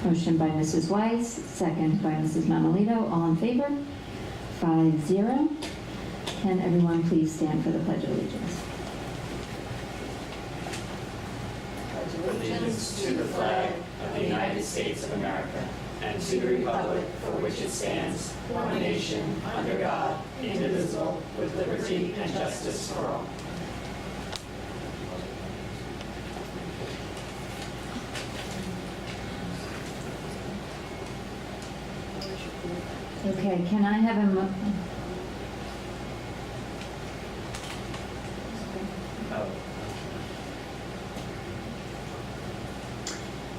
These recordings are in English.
Motion by Mrs. Weiss, second by Mrs. Manuelito. All in favor? 5-0. Can everyone please stand for the Pledge of Allegiance? Allegiance to the flag of the United States of America and to the republic for which it stands, one nation, under God, indivisible, with liberty and justice for all. Okay, can I have a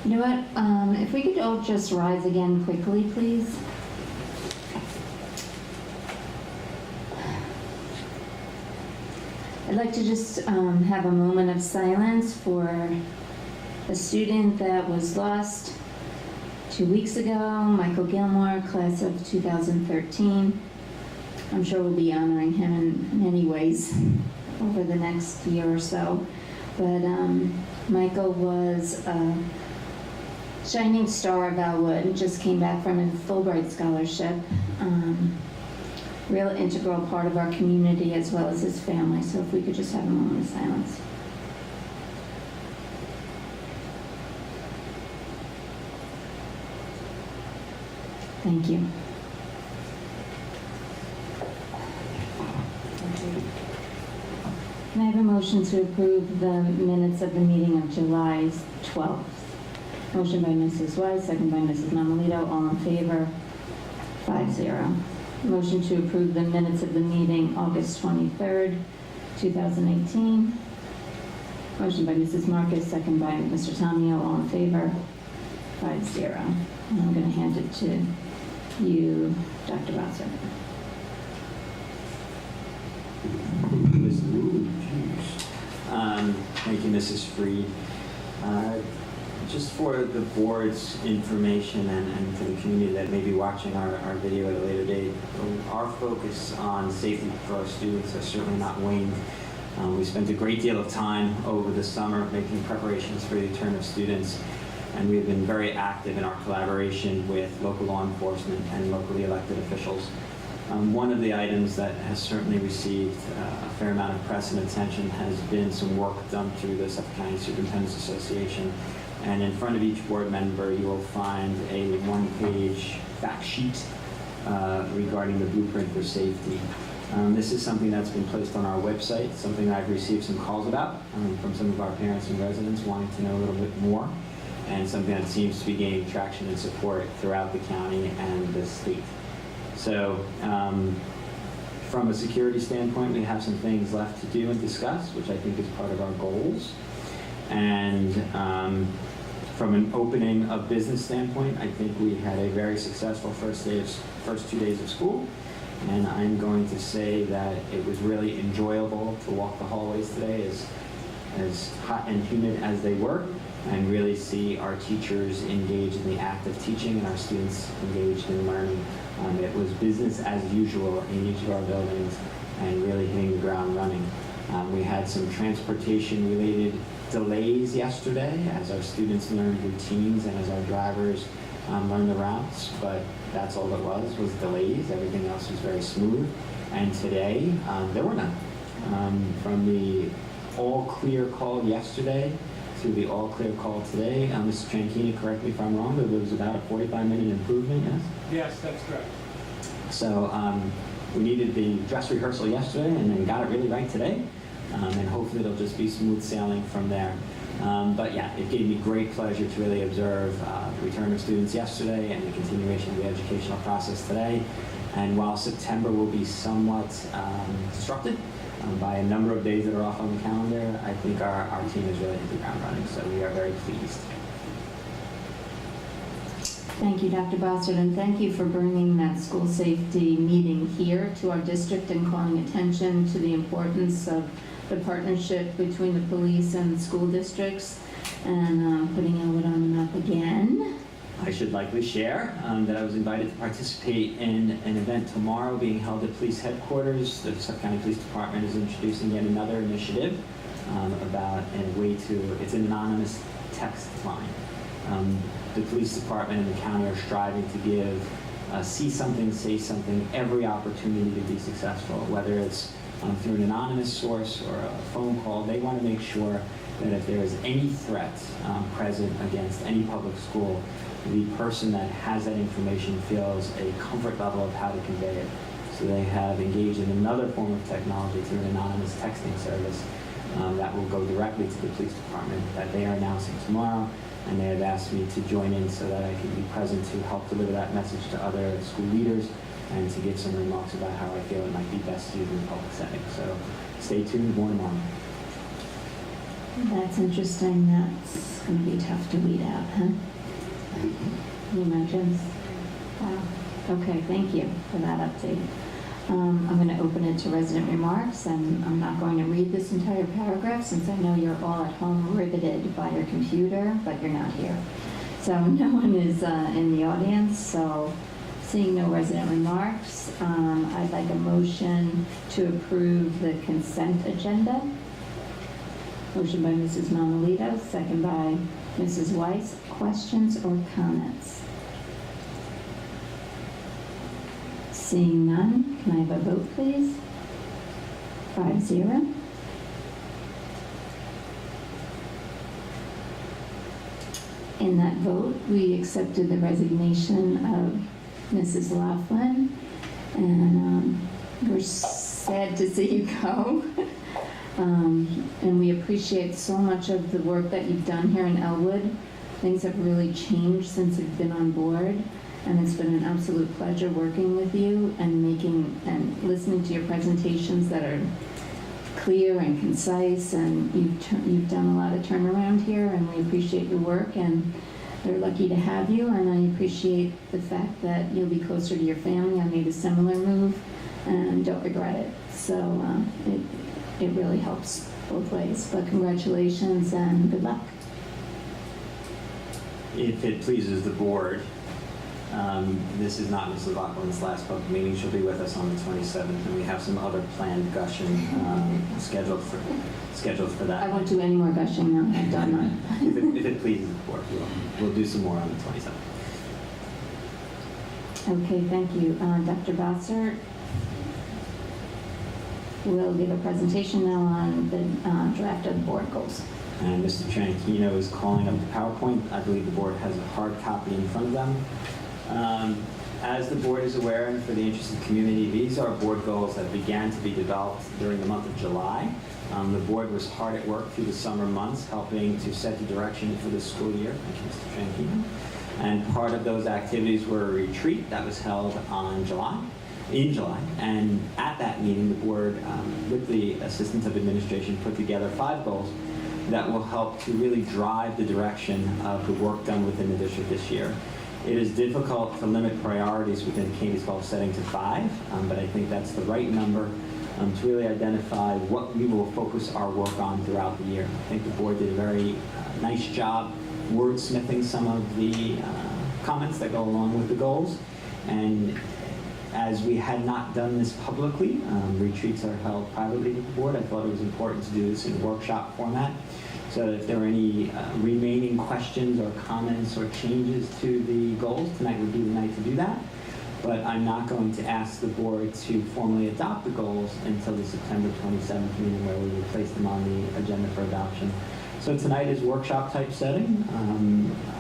You know what, if we could all just rise again quickly, please. I'd like to just have a moment of silence for a student that was lost 2 weeks ago, Michael Gilmore, class of 2013. I'm sure we'll be honoring him in many ways over the next year or so. But Michael was a shining star of Elwood, just came back from a Fulbright scholarship. Real integral part of our community as well as his family. So if we could just have a moment of silence. Thank you. Can I have a motion to approve the minutes of the meeting of July 12th? Motion by Mrs. Weiss, second by Mrs. Manuelito. All in favor? 5-0. Motion to approve the minutes of the meeting August 23rd, 2018. Motion by Mrs. Marcus, second by Mr. Tomio. All in favor? 5-0. And I'm going to hand it to you, Dr. Bowser. Thank you, Mrs. Freed. Just for the board's information and for the community that may be watching our video at a later date, our focus on safety for our students has certainly not waned. We spent a great deal of time over the summer making preparations for the return of students, and we've been very active in our collaboration with local law enforcement and locally elected officials. One of the items that has certainly received a fair amount of press and attention has been some work done through the Suffolk County Superintendent's Association. And in front of each board member, you will find a one-page fact sheet regarding the blueprint for safety. This is something that's been placed on our website, something that I've received some calls about from some of our parents and residents wanting to know a little bit more, and something that seems to be gaining traction and support throughout the county and the state. So from a security standpoint, we have some things left to do and discuss, which I think is part of our goals. And from an opening of business standpoint, I think we had a very successful first 2 days of school. And I'm going to say that it was really enjoyable to walk the hallways today, as hot and humid as they were, and really see our teachers engaged in the act of teaching and our students engaged in learning. It was business as usual in each of our buildings and really hitting the ground running. We had some transportation-related delays yesterday as our students learned routines and as our drivers learned the routes, but that's all it was delays. Everything else was very smooth. And today, there were none. From the all-clear call yesterday to the all-clear call today, Mr. Tranchini, correct me if I'm wrong, but there was about a 45-minute improvement, yes? Yes, that's correct. So we needed the dress rehearsal yesterday and then got it really right today. And hopefully it'll just be smooth sailing from there. But yeah, it gave me great pleasure to really observe the return of students yesterday and the continuation of the educational process today. And while September will be somewhat disrupted by a number of days that are off on the calendar, I think our team is really hit the ground running, so we are very pleased. Thank you, Dr. Bossert, and thank you for bringing that school safety meeting here to our district and calling attention to the importance of the partnership between the police and the school districts, and putting Elwood on the map again. I should likely share that I was invited to participate in an event tomorrow being held at police headquarters. The Suffolk County Police Department is introducing yet another initiative about a way to, it's an anonymous text line. the police department and the county are striving to give see something, say something, every opportunity to be successful, whether it's through an anonymous source or a phone call. They want to make sure that if there is any threat present against any public school, the person that has that information feels a comfort level of how to convey it. So they have engaged in another form of technology through an anonymous texting service that will go directly to the police department that they are announcing tomorrow. And they have asked me to join in so that I can be present to help deliver that message to other school leaders and to give some remarks about how I feel it might be best used in a public setting. So stay tuned, more tomorrow. That's interesting. That's going to be tough to weed out, huh? You mentioned. Wow. Okay, thank you for that update. I'm going to open it to resident remarks, and I'm not going to read this entire paragraph since I know you're all at home riveted by your computer, but you're not here. So no one is in the audience, so seeing no resident remarks, I'd like a motion to approve the consent agenda. Motion by Mrs. Mamalito, second by Mrs. Weiss. Questions or comments? Seeing none, can I have a vote, please? 5-0. In that vote, we accepted the resignation of Mrs. Laughlin, and we're sad to see you go. And we appreciate so much of the work that you've done here in Elwood. Things have really changed since you've been on board. And it's been an absolute pleasure working with you and listening to your presentations that are clear and concise, and you've done a lot of turnaround here, and we appreciate your work, and they're lucky to have you, and I appreciate the fact that you'll be closer to your family. I made a similar move and don't regret it. So it really helps both ways, but congratulations and good luck. If it pleases the board, this is not Ms. Laughlin's last public meeting. She'll be with us on the 27th, and we have some other planned gushing scheduled for that. I won't do any more gushing now. I've done that. if it pleases the board, we'll do some more on the 27th. Okay, thank you. Dr. Bossert will give a presentation now on the draft of the board goals. And Mr. Tranquino is calling up the PowerPoint. I believe the board has a hard copy in front of them. As the board is aware, and for the interested community, these are board goals that began to be developed during the month of July. The board was hard at work through the summer months, helping to set the direction for the school year. Thank you, Mr. Tranquino. And part of those activities were a retreat that was held in July. And at that meeting, the board, with the assistance of administration, put together 5 goals that will help to really drive the direction of the work done within the district this year. It is difficult to limit priorities within the K-12 setting to 5, but I think that's the right number to really identify what we will focus our work on throughout the year. I think the board did a very nice job wordsmithing some of the comments that go along with the goals. And as we had not done this publicly, retreats are held privately with the board, I thought it was important to do this in workshop format. So if there are any remaining questions or comments or changes to the goals, tonight would be the night to do that. But I'm not going to ask the board to formally adopt the goals until the September 27th meeting, where we will place them on the agenda for adoption. So tonight is workshop type setting.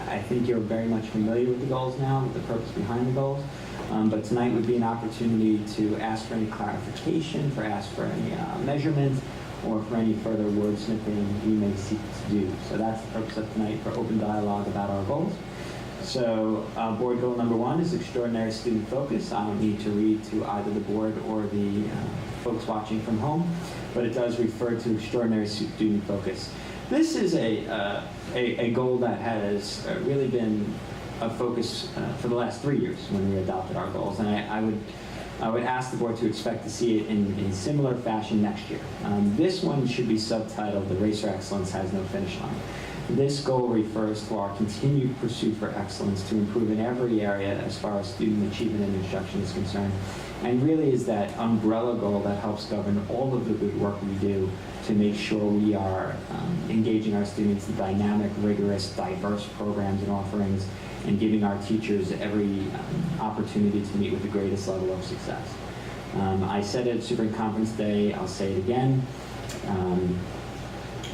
I think you're very much familiar with the goals now, with the purpose behind the goals. But tonight would be an opportunity to ask for any clarification, ask for any measurement, or for any further wordsmithing we may seek to do. So that's the purpose of tonight, for open dialogue about our goals. So board goal number 1 is extraordinary student focus. I don't need to read to either the board or the folks watching from home, but it does refer to extraordinary student focus. This is a goal that has really been a focus for the last 3 years when we adopted our goals, and I would ask the board to expect to see it in similar fashion next year. This one should be subtitled, "The Race for Excellence Has No Finish Line." This goal refers to our continued pursuit for excellence to improve in every area as far as student achievement and instruction is concerned, and really is that umbrella goal that helps govern all of the good work we do to make sure we are engaging our students in dynamic, rigorous, diverse programs and offerings, and giving our teachers every opportunity to meet with the greatest level of success. I said it at Superintendent Conference Day, I'll say it again.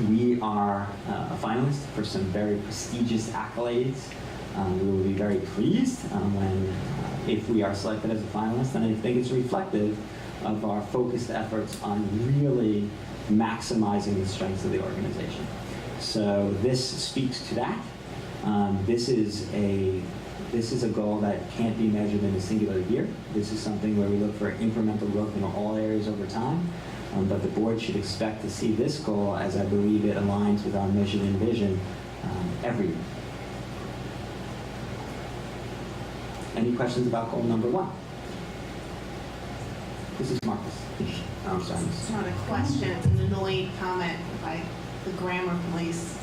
We are a finalist for some very prestigious accolades. We will be very pleased if we are selected as a finalist, and I think it's reflective of our focused efforts on really maximizing the strengths of the organization. So this speaks to that. This is a goal that can't be measured in a singular year. This is something where we look for incremental growth in all areas over time. But the board should expect to see this goal, as I believe it aligns with our mission and vision, every year. Any questions about goal number 1? This is Marcus. Oh, I'm sorry. It's not a question, it's an annoying comment by the grammar police.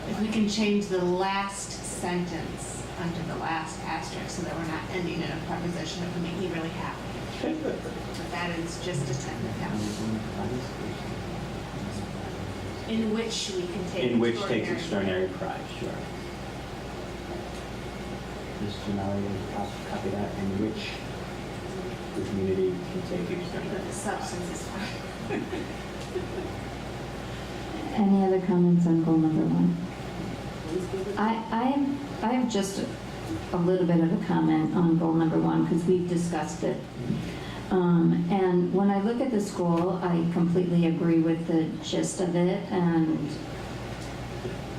If we can change the last sentence under the last asterisk so that we're not ending in a preposition, it would make me really happy. But that is just a technicality. In which we can take In which takes extraordinary pride, sure. Mr. Mallory, copy that. In which the community can take extraordinary The substance is fine. Any other comments on goal number 1? I have just a little bit of a comment on goal number 1 because we've discussed it. And when I look at this goal, I completely agree with the gist of it, and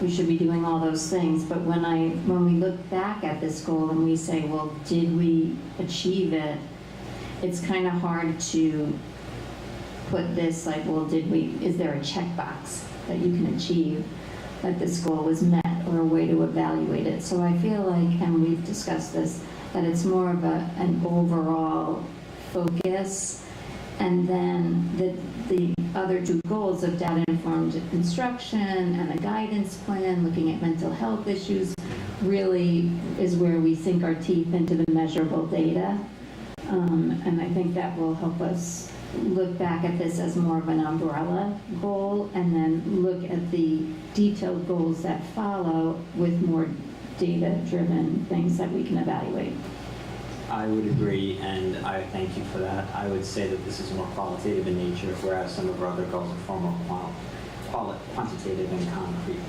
we should be doing all those things. But when we look back at this goal and we say, well, did we achieve it? It's kind of hard to put this like, well, is there a checkbox that you can achieve that this goal was met, or a way to evaluate it? So I feel like, and we've discussed this, that it's more of an overall focus, and then the other 2 goals of data-informed instruction and a guidance plan, looking at mental health issues, really is where we sink our teeth into the measurable data. And I think that will help us look back at this as more of an umbrella goal, and then look at the detailed goals that follow with more data-driven things that we can evaluate. I would agree, and I thank you for that. I would say that this is more qualitative in nature, whereas some of our other goals are far more quantitative and concrete.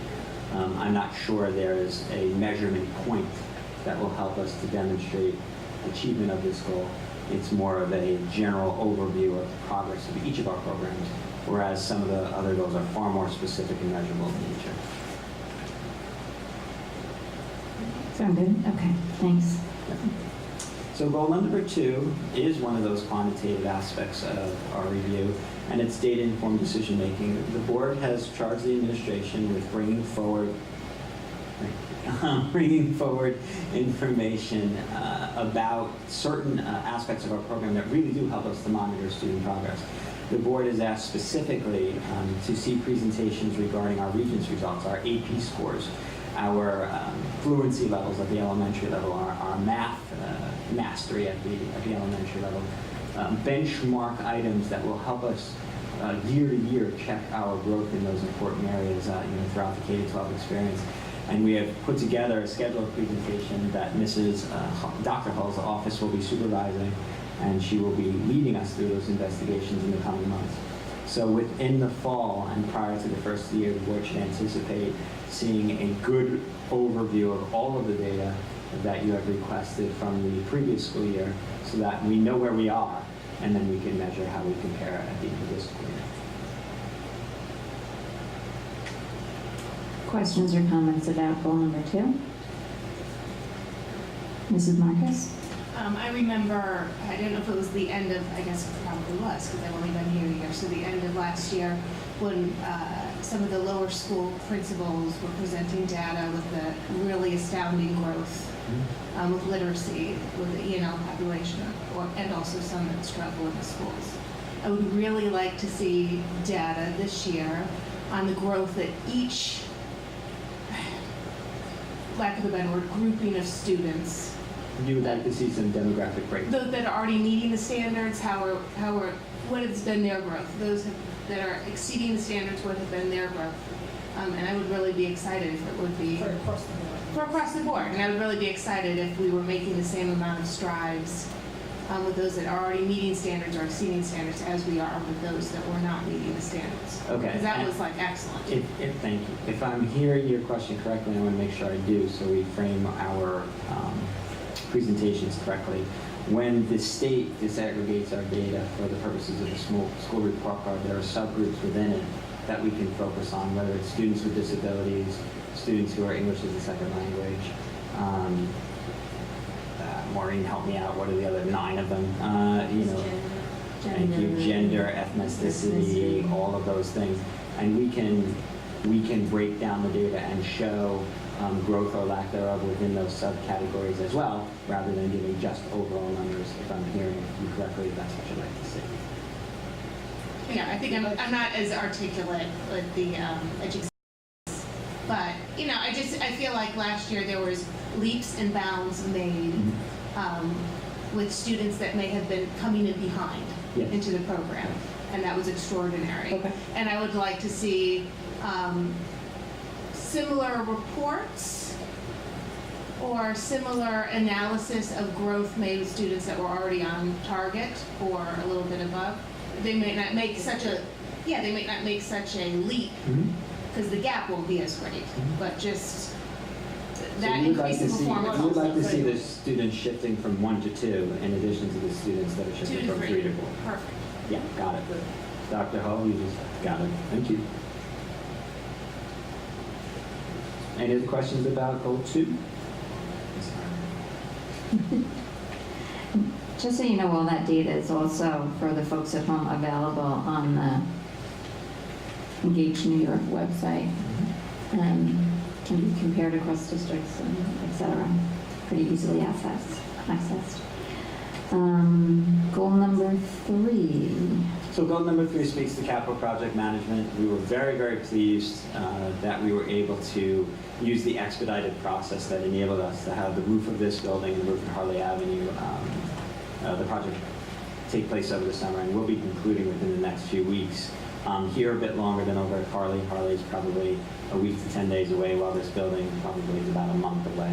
I'm not sure there is a measurement point that will help us to demonstrate achievement of this goal. It's more of a general overview of the progress of each of our programs, whereas some of the other goals are far more specific and measurable in nature. Sound good? Okay, thanks. So goal number 2 is one of those quantitative aspects of our review, and it's data-informed decision-making. The board has charged the administration with bringing forward information about certain aspects of our program that really do help us to monitor student progress. The board is asked specifically to see presentations regarding our Regents results, our AP scores, our fluency levels at the elementary level, our math mastery at the elementary level, benchmark items that will help us year to year check our growth in those important areas throughout the K-12 experience. And we have put together a scheduled presentation that Dr. Hull's office will be supervising, and she will be leading us through those investigations in the coming months. So within the fall and prior to the first of the year, the board should anticipate seeing a good overview of all of the data that you have requested from the previous school year, so that we know where we are, and then we can measure how we compare at the end of this school year. Questions or comments about goal number 2? Mrs. Marcus? I remember, I don't know if it was the end of, I guess it probably was, because I've only been here a year, so the end of last year, when some of the lower school principals were presenting data with the really astounding growth with literacy, with the E&L population, and also some that struggle in the schools. I would really like to see data this year on the growth that each, lack of a better word, grouping of students. You would like to see some demographic breakdown. That are already meeting the standards, what has been their growth? Those that are exceeding the standards, what has been their growth? And I would really be excited if it would be. For across the board. for across the board. And I would really be excited if we were making the same amount of strides with those that are already meeting standards or exceeding standards as we are with those that were not meeting the standards. Okay. Because that And was like excellent. Thank you. If I'm hearing your question correctly, I want to make sure I do, so we frame our presentations correctly. When the state disaggregates our data for the purposes of the school report card, there are subgroups within it that we can focus on, whether it's students with disabilities, students who are English as a second language. Maureen, help me out. What are the other 9 of them? Thank you. Gender, ethnicity, all of those things, and we can break down the data and show growth or lack thereof within those subcategories as well, rather than giving just overall numbers. If I'm hearing you correctly, that's what you'd like to see. Yeah, I think I'm not as articulate with the education, but I feel like last year there was leaps and bounds made with students that may have been coming in behind into the program, and that was extraordinary. Okay. And I would like to see similar reports or similar analysis of growth made with students that were already on target or a little bit above. They may not make such a leap because the gap won't be as great, but just that increase in performance. You would like to also see could- the students shifting from 1 to 2 in addition to the students that are 2 shifting to from 3. 3 to 4. Perfect. Yeah, got it. Dr. Hull, you just got it. Thank you. Any other questions about goal 2? Just so you know, all that data is also, for the folks at home, available on the Engage New York website. Can be compared across districts and et cetera. Pretty easily accessed. Goal number 3. So goal number 3 speaks to capital project management. We were very, very pleased that we were able to use the expedited process that enabled us to have the roof of this building and the roof of Harley Avenue, the project take place over the summer, and we'll be concluding within the next few weeks. Here a bit longer than over at Harley. Harley's probably a week to 10 days away, while this building probably is about a month away.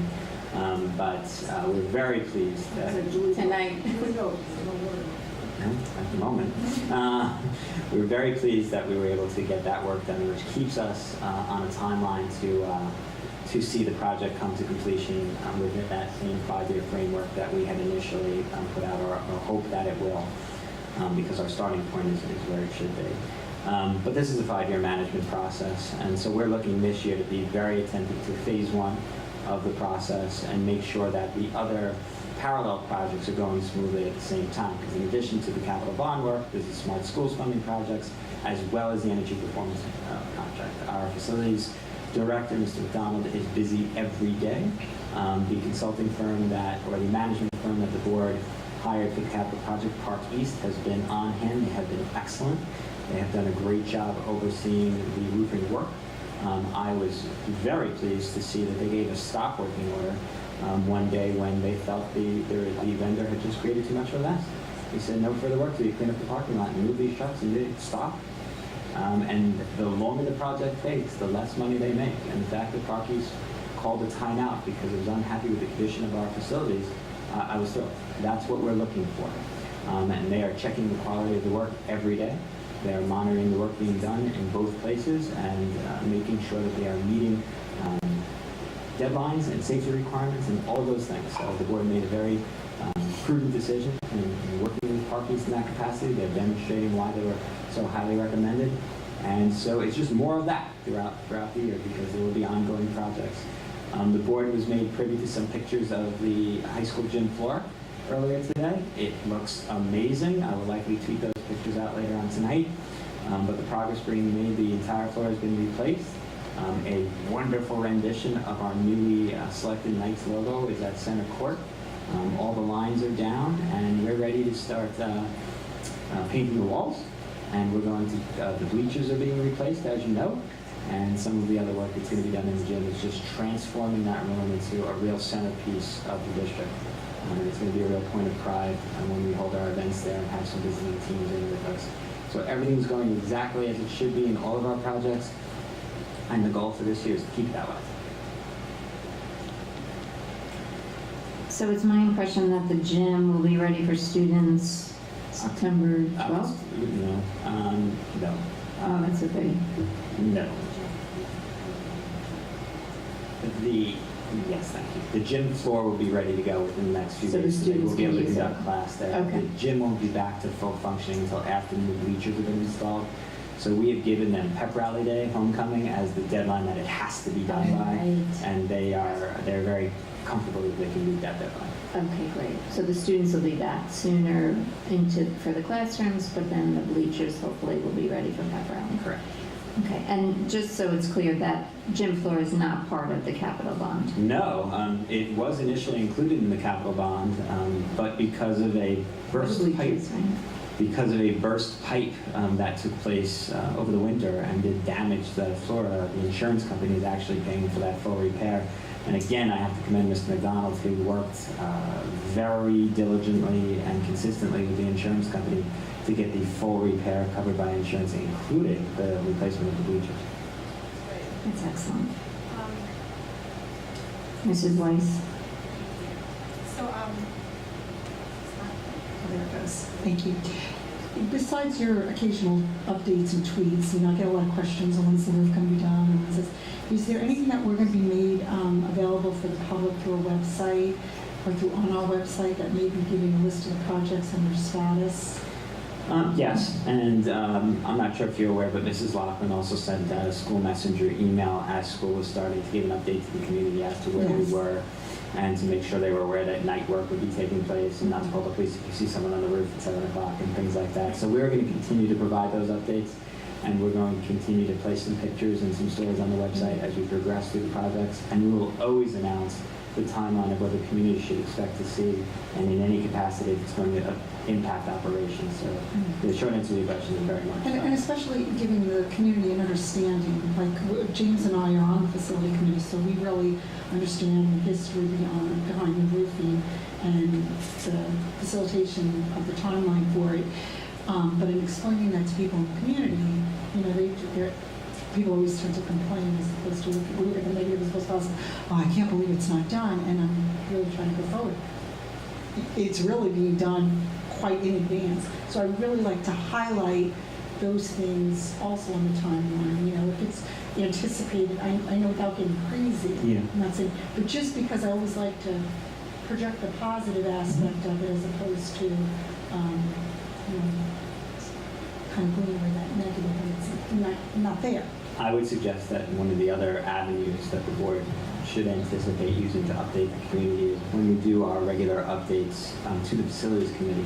But we're very pleased that Tonight. at the moment. We're very pleased that we were able to get that work done, which keeps us on a timeline to see the project come to completion within that same 5-year framework that we had initially put out, or hope that it will, because our starting point is where it should be. But this is a 5-year management process, and so we're looking this year to be very attentive to phase 1 of the process and make sure that the other parallel projects are going smoothly at the same time. Because in addition to the capital bond work, there's the smart schools funding projects, as well as the energy performance contract. Our facilities director, Mr. McDonald, is busy every day. The consulting firm or the management firm that the board hired for the capital project, Park East, has been on hand. They have been excellent. They have done a great job overseeing the roofing work. I was very pleased to see that they gave a stop working order one day when they felt the vendor had just created too much of a mess. He said, no further work till you clean up the parking lot and move these trucks, and they stop. And the longer the project takes, the less money they make. And the fact that Park East called a timeout because it was unhappy with the condition of our facilities, I was thrilled. That's what we're looking for. And they are checking the quality of the work every day. They are monitoring the work being done in both places and making sure that they are meeting deadlines and safety requirements and all of those things. So the board made a very prudent decision in working with Park East in that capacity. They're demonstrating why they were so highly recommended. And so it's just more of that throughout the year, because there will be ongoing projects. The board was made privy to some pictures of the high school gym floor earlier today. It looks amazing. I will likely tweet those pictures out later on tonight. But the progress being made, the entire floor has been replaced. A wonderful rendition of our newly selected Knights logo is at center court. All the lines are down, and we're ready to start painting the walls. And we're going to, the bleachers are being replaced, as you know, and some of the other work that's going to be done in the gym is just transforming that room into a real centerpiece of the district. And it's going to be a real point of pride when we hold our events there and have some visiting teams in with us. So everything's going exactly as it should be in all of our projects, and the goal for this year is to keep it that way. So it's my impression that the gym will be ready for students September 12th? No. Oh, that's okay. No. Yes, thank you. The gym floor will be ready to go within the next few So the days. students We'll be can able to use it. conduct class there. Okay. The gym won't be back to full functioning until after new bleachers have been installed. So we have given them pep rally day, homecoming, as the deadline that it has to be done by. Right. And they're very comfortable that they can meet that deadline. Okay, great. So the students will be back sooner for the classrooms, but then the bleachers hopefully will be ready for pep rally. Correct. Okay, and just so it's clear, that gym floor is not part of the capital bond? No, it was initially included in the capital bond, but because of a burst The pipe, bleachers, right? that took place over the winter and did damage the floor, the insurance company is actually paying for that full repair. And again, I have to commend Mr. McDonald, who worked very diligently and consistently with the insurance company to get the full repair covered by insurance, including the replacement of the bleachers. That's excellent. Mrs. Weiss? So, there it goes. Thank you. Besides your occasional updates and tweets, I get a lot of questions on when's the roof going to be done and when's this. Is there anything that we're going to be made available for the public through a website or on our website that may be giving a list of the projects and their status? Yes, and I'm not sure if you're aware, but Mrs. Loughlin also sent out a school messenger email as school was starting to give an update to the community as to where Yes. we were, and to make sure they were aware that night work would be taking place and not to call the police if you see someone on the roof at 7 o'clock and things like that. So we're going to continue to provide those updates, and we're going to continue to place some pictures and some stories on the website as we progress through the projects, and we will always announce the timeline of what the community should expect to see, and in any capacity if it's going to impact operations. So the short answer to your question is very much. And especially giving the community an understanding, like James and I are on the facility committee, so we really understand the history behind the roofing and the facilitation of the timeline for it. But in explaining that to people in the community, people always tend to complain as opposed to look at the negative as opposed to positive. Oh, I can't believe it's not done, and I'm really trying to go forward. It's really being done quite in advance. So I really like to highlight those things also on the timeline. If it's anticipated, I know without getting crazy, Yeah. I'm not saying, but just because I always like to project the positive aspect of it as opposed to, kind of going over that negative and it's not there. I would suggest that one of the other avenues that the board should anticipate using to update the community is when we do our regular updates to the facilities committee,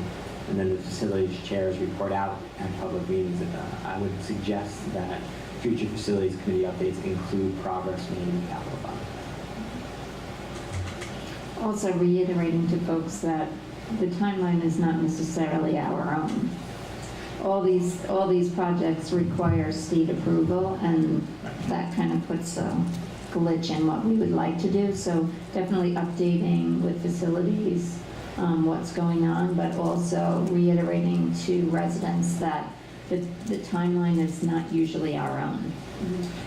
and then the facilities chairs report out at public meetings. I would suggest that future facilities committee updates include progress made in the capital fund. Also reiterating to folks that the timeline is not necessarily our own. All these projects require state approval, and that kind of puts a glitch in what we would like to do. So definitely updating with facilities what's going on, but also reiterating to residents that the timeline is not usually our own.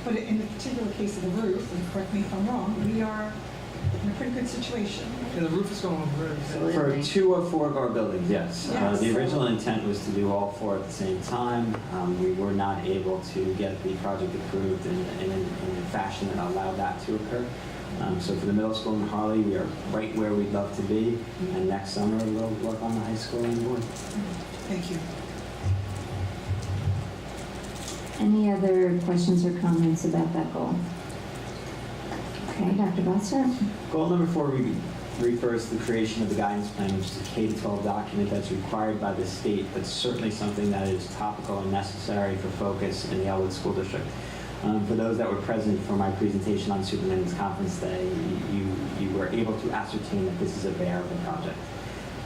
But in the particular case of the roof, and correct me if I'm wrong, we are in a pretty good situation. Yeah, the roof is going over everything. For 2 or 4 of our buildings, yes. Yes. The original intent was to do all 4 at the same time. We were not able to get the project approved in a fashion that allowed that to occur. So for the middle school in Harley, we are right where we'd love to be. And next summer, we'll work on the high school in Elwood. Thank you. Any other questions or comments about that goal? Okay, Dr. Buster? Goal number 4 refers to the creation of the guidance plan, which is a K-12 document that's required by the state, but certainly something that is topical and necessary for focus in the Elwood School District. For those that were present for my presentation on Superintendent's Conference Day, you were able to ascertain that this is a bearable project.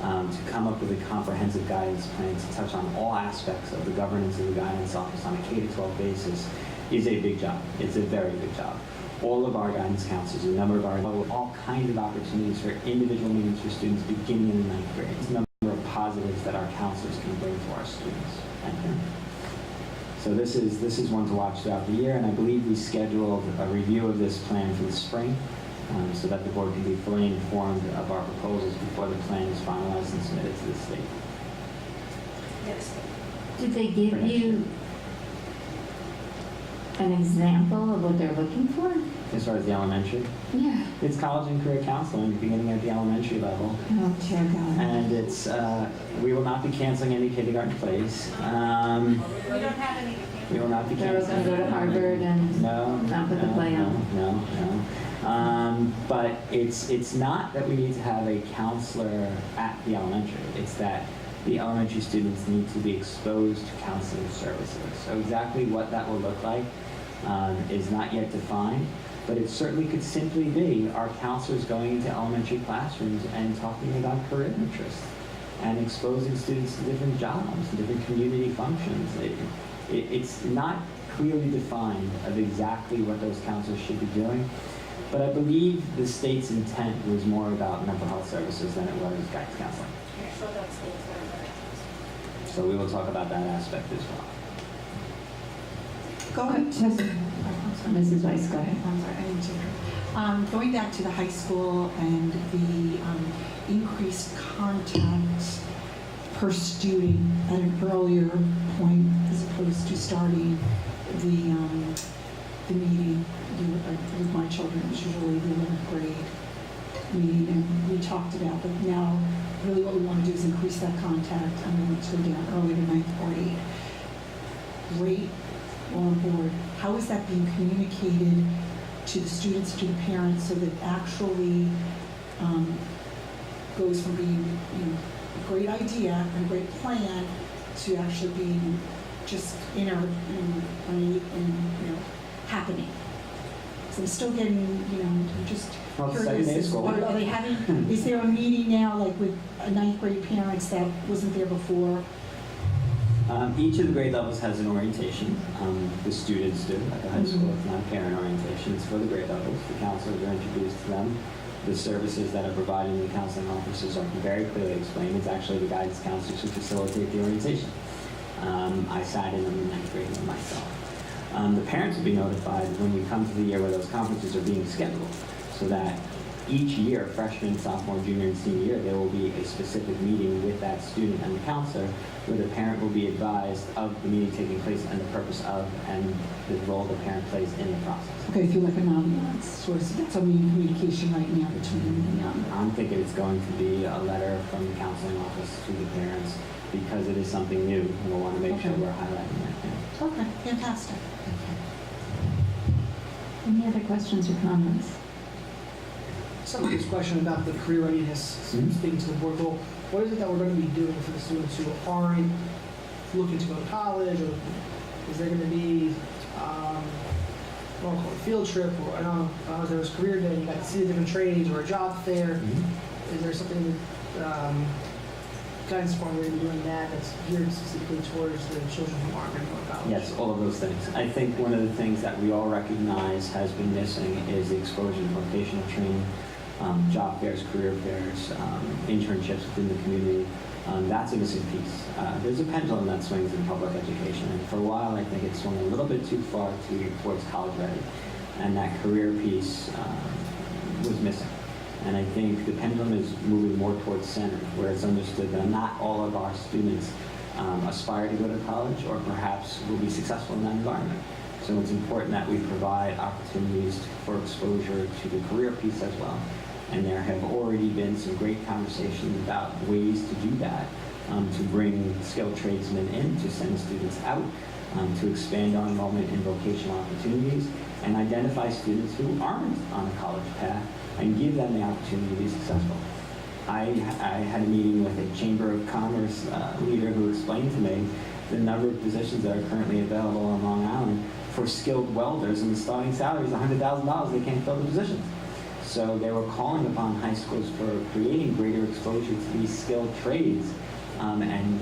To come up with a comprehensive guidance plan to touch on all aspects of the governance of the guidance office on a K-12 basis is a big job. It's a very big job. All of our guidance counselors, a number of our, all kinds of opportunities for individual meetings for students beginning in the 9th grade. It's a number of positives that our counselors can bring to our students and parents. So this is one to watch throughout the year, and I believe we scheduled a review of this plan for the spring, so that the board can be fully informed of our proposals before the plan is finalized and submitted to the state. Yes. Did they give you an example of what they're looking for? As far as the elementary, Yeah. it's college and career counseling beginning at the elementary level. Oh, dear God. And it's, we will not be canceling any kindergarten plays. We don't have any. We will not be They're canceling. going to go to Harvard and No. not put the no, play no, on. No. But it's not that we need to have a counselor at the elementary. It's that the elementary students need to be exposed to counseling services. So exactly what that will look like is not yet defined. But it certainly could simply be our counselors going into elementary classrooms and talking about career interests and exposing students to different jobs and different community functions. It's not clearly defined of exactly what those counselors should be doing, but I believe the state's intent was more about mental health services than it was guidance counseling. So we will talk about that aspect as well. Go ahead. Mrs. Weiss, go ahead. I'm sorry, I didn't interrupt. Going back to the high school and the increased contact per student at an earlier point as opposed to starting the meeting with my children, which is usually the 11th grade meeting, and we talked about that now really what we want to do is increase that contact and we want to go down early to 9th grade. Great, on board. How is that being communicated to the students, to the parents, so that it actually goes from being a great idea and a great plan to actually being just happening? So I'm still getting, just Well, it's curious. second day school. Are they having, is there a meeting now, like with 9th grade parents that wasn't there before? Each of the grade levels has an orientation. The students do at the high school. It's not parent orientation. It's for the grade levels. The counselors are introduced to them. The services that are provided in the counseling offices are very clearly explained. It's actually the guidance counselors who facilitate the orientation. I sat in them in 9th grade with myself. The parents will be notified when we come to the year where those conferences are being scheduled, so that each year, freshman, sophomore, junior, and senior year, there will be a specific meeting with that student and the counselor where the parent will be advised of the meeting taking place and the purpose of and the role the parent plays in the process. Okay, through like an ambiance, so that's a meeting communication right now between the I'm thinking it's going to be a letter from the counseling office to the parents because it is something new and we'll want to make sure Okay. we're highlighting that. Yeah. Okay, fantastic. Any other questions or comments? Somebody's question about the career readiness, speaking to the board goal. What is it that we're going to be doing for the students who aren't looking to go to college, or is there going to be, a field trip, or I don't know if there was career day, you got to see the different trades, or a job fair? Is there something that guidance department will be doing that's geared specifically towards the children who aren't going to go to college? Yes, all of those things. I think one of the things that we all recognize has been missing is the exposure to vocational training, job fairs, career fairs, internships within the community. That's a missing piece. There's a pendulum that swings in public education, and for a while I think it swung a little bit too far towards college ready, and that career piece was missing. And I think the pendulum is moving more towards center, where it's understood that not all of our students aspire to go to college or perhaps will be successful in that environment. So it's important that we provide opportunities for exposure to the career piece as well. And there have already been some great conversations about ways to do that, to bring skilled tradesmen in, to send students out, to expand our enrollment in vocational opportunities, and identify students who aren't on a college path and give them the opportunity to be successful. I had a meeting with a Chamber of Commerce leader who explained to me the number of positions that are currently available on Long Island for skilled welders, and the starting salary is $100,000. They can't fill the positions. So they were calling upon high schools for creating greater exposure to these skilled trades and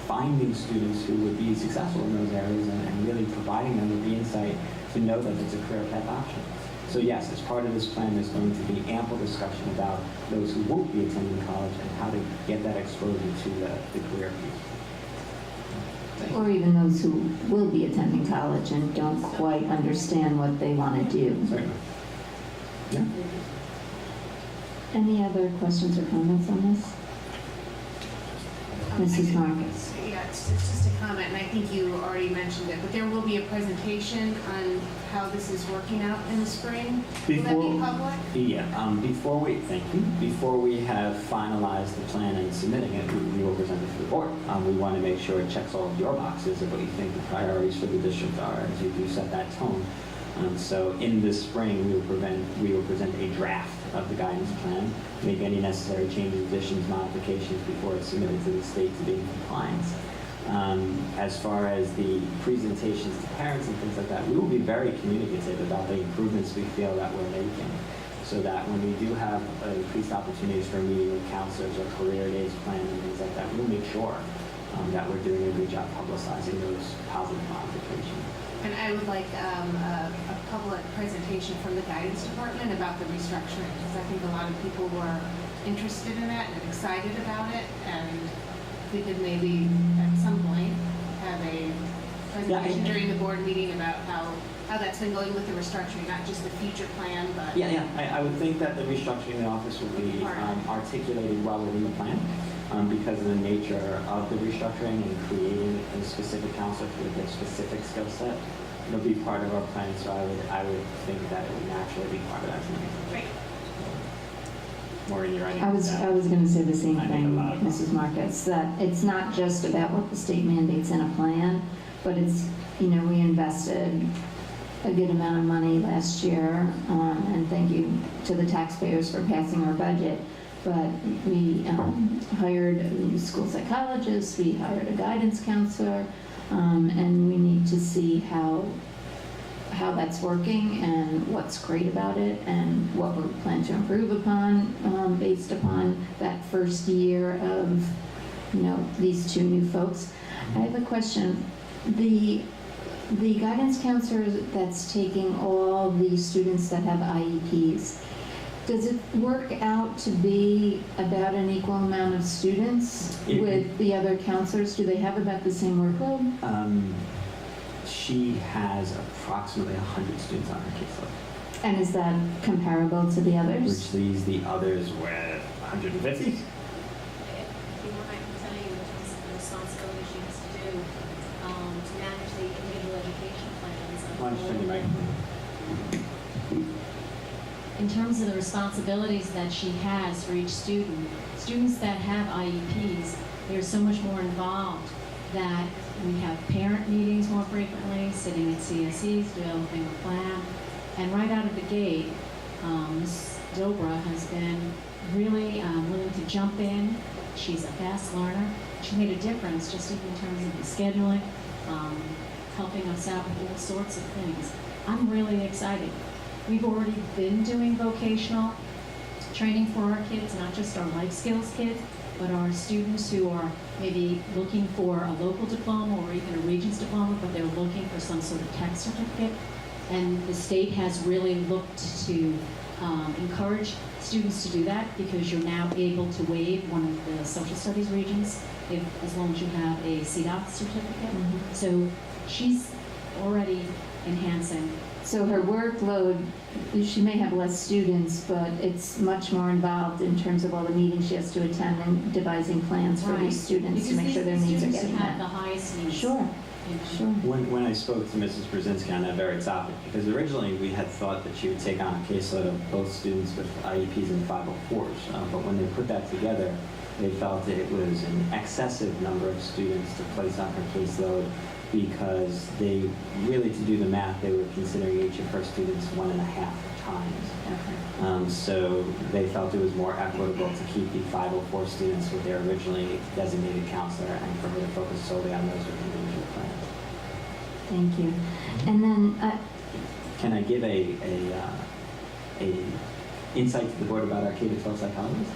finding students who would be successful in those areas and really providing them with the insight to know that it's a career path option. So yes, as part of this plan, there's going to be ample discussion about those who won't be attending college and how to get that exposure to the career piece. Or even those who will be attending college and don't quite understand what they want to do. Certainly. Yeah. Any other questions or comments on this? Mrs. Marcus? Yeah, it's just a comment, and I think you already mentioned it, but there will be a presentation on how this is working out in the spring. Will that be public? Yeah, before we have finalized the plan and submitting it, we will present it to the board. We want to make sure it checks all of your boxes of what you think the priorities for the district are as you do set that tone. So in the spring, we will present a draft of the guidance plan, make any necessary changes, additions, modifications before it's submitted to the state to be in compliance. As far as the presentations to parents and things like that, we will be very communicative about the improvements we feel that we're making, so that when we do have increased opportunities for meeting with counselors or career days plan and things like that, we'll make sure that we're doing a good job publicizing those positive modifications. And I would like a public presentation from the guidance department about the restructuring, because I think a lot of people were interested in that and excited about it, and we could maybe at some point have a presentation during the board meeting about how that's been going with the restructuring, not just the future plan, but... I would think that the restructuring of the office will be articulated well within the plan. Because of the nature of the restructuring and creating a specific counselor with a specific skill set, it'll be part of our plan. So I would think that it would naturally be part of that plan. Great. Maureen, you're writing I was going to say the same I think thing, a lot of Mrs. Marcus, that it's not just about what the state mandates in a plan, but it's, we invested a good amount of money last year, and thank you to the taxpayers for passing our budget. But we hired a school psychologist, we hired a guidance counselor, and we need to see how that's working and what's great about it and what we plan to improve upon based upon that first year of, these two new folks. I have a question. The guidance counselor that's taking all the students that have IEPs, does it work out to be about an equal amount of students with the other counselors? Do they have about the same workload? She has approximately 100 students on her caseload. And is that comparable to the others? Which leaves the others with 150. If you want, I can tell you in terms of the responsibilities she has to do to manage the individual education plans. Why don't you turn your microphone? In terms of the responsibilities that she has for each student, students that have IEPs, they're so much more involved that we have parent meetings more frequently, sitting at CSEs, developing a plan. And right out of the gate, Ms. Dobra has been really willing to jump in. She's a fast learner. She made a difference just even in terms of the scheduling, helping us out with all sorts of things. I'm really excited. We've already been doing vocational training for our kids, not just our life skills kids, but our students who are maybe looking for a local diploma or even a Regents diploma, but they're looking for some sort of tech certificate. And the state has really looked to encourage students to do that, because you're now able to waive one of the social studies Regents as long as you have a CDOT certificate. Mm-hmm. So she's already enhancing. So her workload, she may have less students, but it's much more involved in terms of all the meetings she has to attend and devising plans for these students to make sure their needs are getting Because these students have the met. highest needs. Sure, sure. When I spoke to Mrs. Brzezinski on that very topic, because originally we had thought that she would take on a caseload of both students with IEPs and 504s, but when they put that together, they felt that it was an excessive number of students to place on her caseload, because they really, to do the math, they were considering each of her students 1.5 times. So they felt it was more equitable to keep the 504 students with their originally designated counselor and for her to focus solely on those with individual plans. Thank you. And then, Can I give a insight to the board about our K-12 psychologist?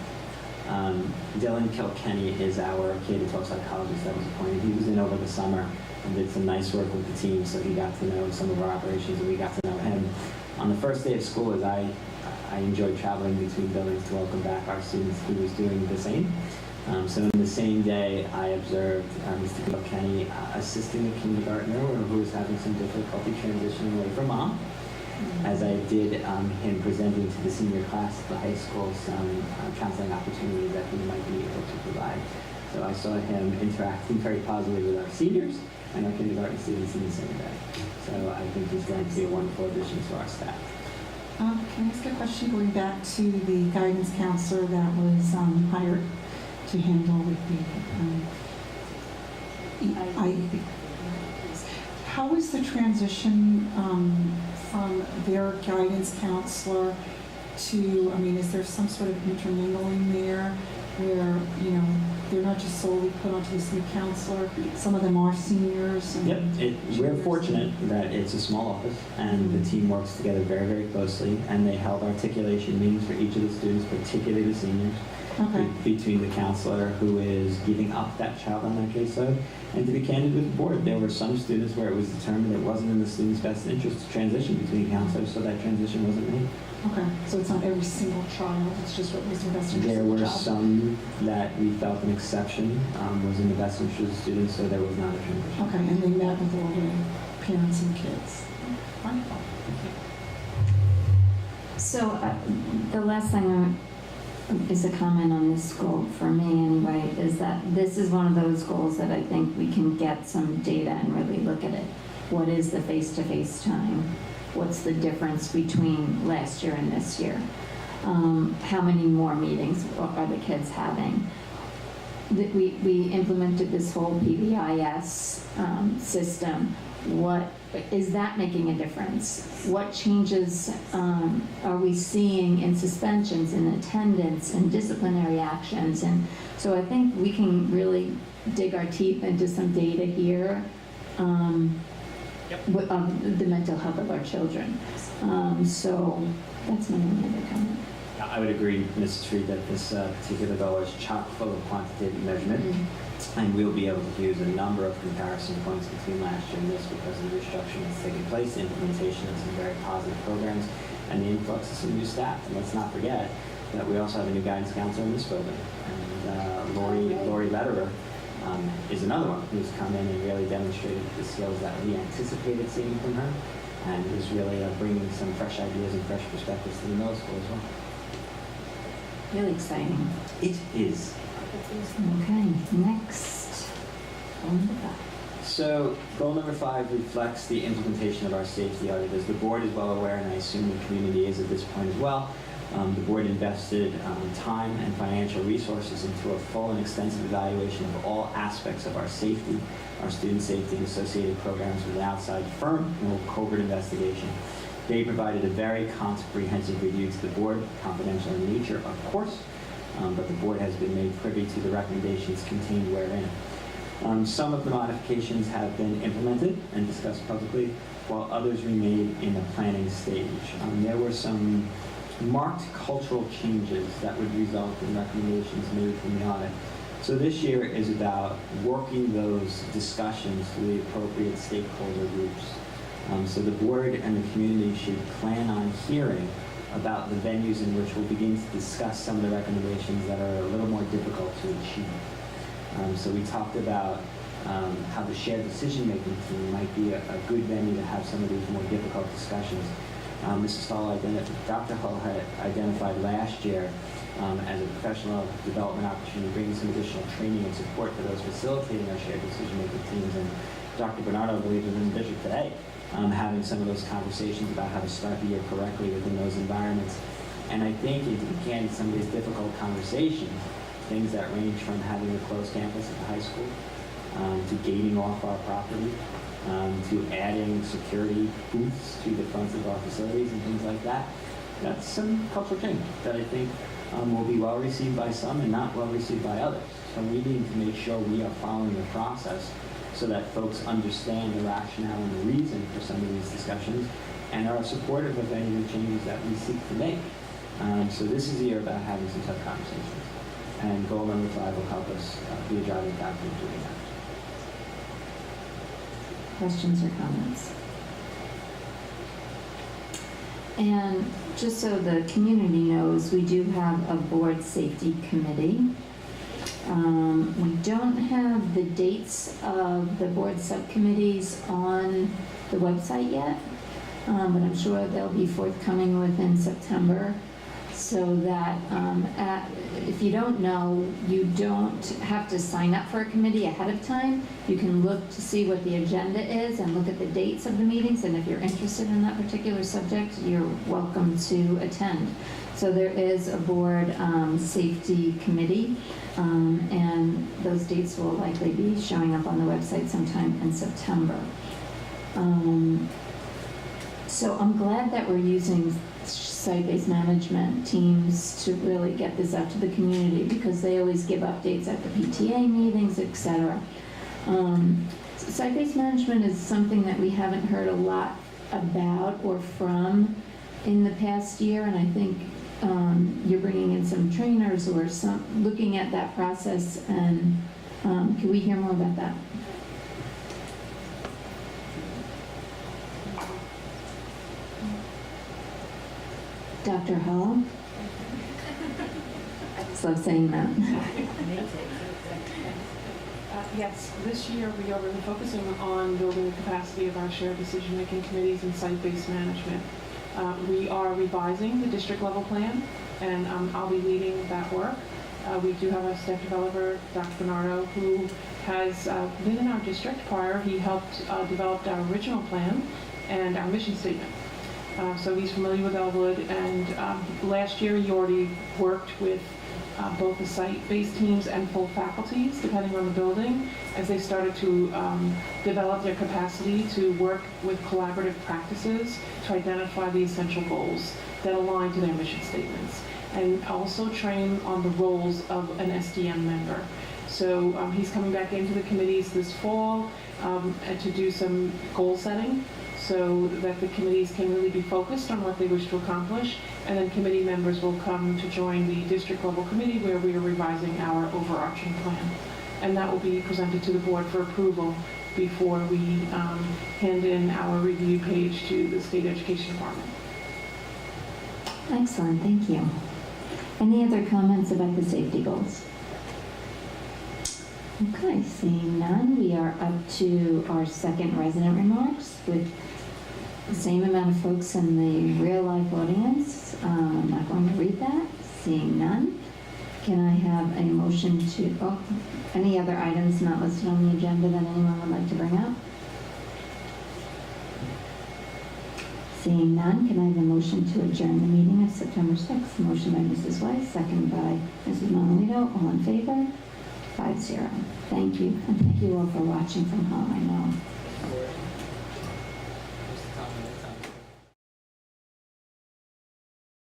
Dylan Kilkenny is our K-12 psychologist that was appointed. He was in over the summer and did some nice work with the team, so he got to know some of our operations and we got to know him. On the first day of school, as I enjoyed traveling between buildings to welcome back our students, he was doing the same. So in the same day, I observed Mr. Kilkenny assisting a kindergartner who was having some difficulty transitioning away from mom. as I did him presenting to the senior class at the high school some counseling opportunities that he might be able to provide. So I saw him interacting very positively with our seniors and our kindergarten students in the same way. So I think he's going to be a wonderful addition to our staff. Can I ask a question going back to the guidance counselor that was hired to handle with the IEP? How is the transition from their guidance counselor to, I mean, is there some sort of intermingling there where, you know, they're not just solely put onto this new counselor, some of them are seniors? And Yep, we're fortunate that it's a small office and the team works together very, very closely, and they held articulation meetings for each of the students, particularly the seniors, Okay. between the counselor who is giving up that child on their caseload. And to be candid with the board, there were some students where it was determined it wasn't in the student's best interest to transition between counselors, so that transition wasn't made. Okay, so it's not every single child, it's just what was in the best interest There of the were child? some that we felt an exception was in the best interest of the students, so there was not a transition. Okay, and they met with all the parents and kids. Wonderful. So the last thing is a comment on this goal, for me anyway, is that this is one of those goals that I think we can get some data and really look at it. What is the face-to-face time? What's the difference between last year and this year? How many more meetings are the kids having? We implemented this whole PBIS system. What is that making a difference? What changes are we seeing in suspensions, in attendance, in disciplinary actions? And so I think we can really dig our teeth into some data here. The mental health of our children. So that's my only other comment. I would agree, Mrs. Freed, that this particular goal is chock full of quantitative measurement, and we'll be able to use a number of comparison points between last year and this because of the restructuring that's taking place, the implementation of some very positive programs, and the influx of some new staff. And let's not forget that we also have a new guidance counselor in this building, and Lori Lederer is another one who's come in and really demonstrated the skills that we anticipated seeing from her, and is really bringing some fresh ideas and fresh perspectives to the middle school as well. Really exciting. It is. Okay, next. On the back. So goal number 5 reflects the implementation of our safety audit. As the board is well aware, and I assume the community is at this point as well, the board invested time and financial resources into a full and extensive evaluation of all aspects of our safety, our student safety and associated programs with an outside firm and a covert investigation. They provided a very comprehensive review to the board, confidential in nature, of course, but the board has been made privy to the recommendations contained wherein. Some of the modifications have been implemented and discussed publicly, while others remain in the planning stage. There were some marked cultural changes that would result in recommendations made from the audit. So this year is about working those discussions to the appropriate stakeholder groups. So the board and the community should plan on hearing about the venues in which we'll begin to discuss some of the recommendations that are a little more difficult to achieve. So we talked about how the shared decision-making team might be a good venue to have some of these more difficult discussions. Dr. Hull had identified last year as a professional development opportunity, bringing some additional training and support for those facilitating our shared decision-making teams. And Dr. Bernardo, I believe, is in the district today, having some of those conversations about how to start the year correctly within those environments. And I think, again, some of these difficult conversations, things that range from having a closed campus at the high school, to gating off our property, to adding security booths to the fronts of our facilities and things like that. That's some cultural change that I think will be well received by some and not well received by others. So we need to make sure we are following the process so that folks understand the rationale and the reason for some of these discussions and are supportive of any of the changes that we seek to make. So this is a year about having some tough conversations. And goal number 5 will help us be a driving factor in doing that. Questions or comments? And just so the community knows, we do have a board safety committee. We don't have the dates of the board subcommittees on the website yet. but I'm sure they'll be forthcoming within September. So that if you don't know, you don't have to sign up for a committee ahead of time. You can look to see what the agenda is and look at the dates of the meetings, and if you're interested in that particular subject, you're welcome to attend. So there is a board safety committee, and those dates will likely be showing up on the website sometime in September. So I'm glad that we're using site-based management teams to really get this out to the community, because they always give updates at the PTA meetings, etc. Site-based management is something that we haven't heard a lot about or from in the past year, and I think you're bringing in some trainers or some looking at that process, and can we hear more about that? Dr. Hall? I just love saying that. Yes, this year we are really focusing on building the capacity of our shared decision-making committees and site-based management. We are revising the district level plan, and I'll be leading that work. We do have a staff developer, Dr. Bernardo, who has been in our district prior. He helped develop our original plan and our mission statement. So he's familiar with Elwood, and last year he already worked with both the site-based teams and full faculties, depending on the building, as they started to develop their capacity to work with collaborative practices to identify the essential goals that align to their mission statements, and also train on the roles of an SDM member. So he's coming back into the committees this fall and to do some goal setting, so that the committees can really be focused on what they wish to accomplish, and then committee members will come to join the district level committee where we are revising our overarching plan. And that will be presented to the board for approval before we hand in our review page to the state education department. Excellent, thank you. Any other comments about the safety goals? Okay, seeing none, we are up to our second resident remarks with the same amount of folks in the real life audience. I'm not going to read that. Seeing none, can I have a motion to, any other items not listed on the agenda that anyone would like to bring up? Seeing none, can I have a motion to adjourn the meeting of September 6th? Motion by Mrs. Weiss, second by Mrs. Monalito. All in favor? 5-0. Thank you, and thank you all for watching from home, I know.